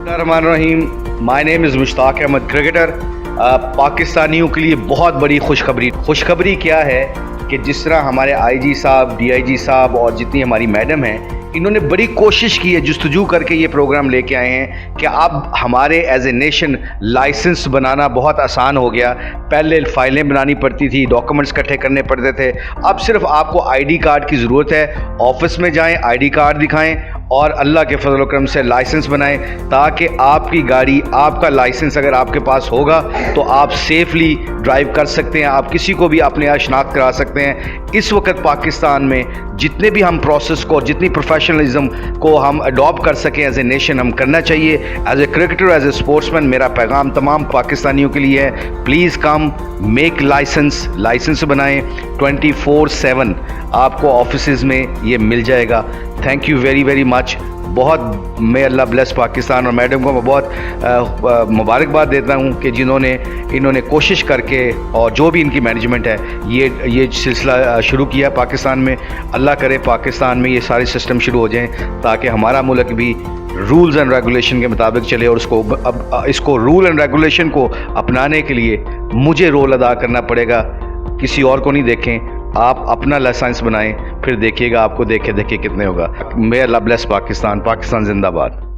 Rahim, my name is Mushtaq Ahmed cricketer. पाकिस्तानियों के लिए बहुत बड़ी खुशखबरी क्या है कि जिस तरह हमारे आईजी साहब, डीआईजी साहब और जितनी हमारी मैडम हैं, इन्होंने बड़ी कोशिश की है, जुस्तजू करके ये प्रोग्राम लेके आए हैं कि अब हमारे एज ए नेशन लाइसेंस बनाना बहुत आसान हो गया। पहले फ़ाइलें बनानी पड़ती थी, डॉक्यूमेंट्स इकट्ठे करने पड़ते थे। अब सिर्फ आपको आईडी कार्ड की ज़रूरत है। ऑफिस में जाएं, आईडी कार्ड दिखाएं और अल्लाह के फजल करम से लाइसेंस बनाएं, ताकि आपकी गाड़ी, आपका लाइसेंस अगर आपके पास होगा तो आप सेफली ड्राइव कर सकते हैं। आप किसी को भी अपने यहाँ शनाख्त करा सकते हैं। इस वक्त पाकिस्तान में जितने भी हम प्रोसेस को, जितनी प्रोफेशनलिज्म को हम अडॉप्ट कर सकें एज ए नेशन, हम करना चाहिए। As a cricketer, as a sportsman, मेरा पैगाम तमाम पाकिस्तानियों के लिए है, प्लीज़ कम मेक लाइसेंस बनाएं। 24/7 आपको ऑफिसेज़ में ये मिल जाएगा। Thank you very very much. बहुत मैं अल्लाह ब्लेस पाकिस्तान और मैडम को मैं बहुत मुबारकबाद देता हूँ कि इन्होंने कोशिश करके और जो भी इनकी मैनेजमेंट है ये सिलसिला शुरू किया पाकिस्तान में। अल्लाह करे पाकिस्तान में ये सारे सिस्टम शुरू हो जाएं, ताकि हमारा मुल्क भी रूल्स एंड रेगुलेशन के मुताबिक चले। और इसको रूल एंड रेगुलेशन को अपनाने के लिए मुझे रोल अदा करना पड़ेगा, किसी और को नहीं। देखें, आप अपना लाइसेंस बनाएं, फिर देखिएगा आपको देखे कितने होगा। मे अल्लाह ब्लेस पाकिस्तान जिंदाबाद।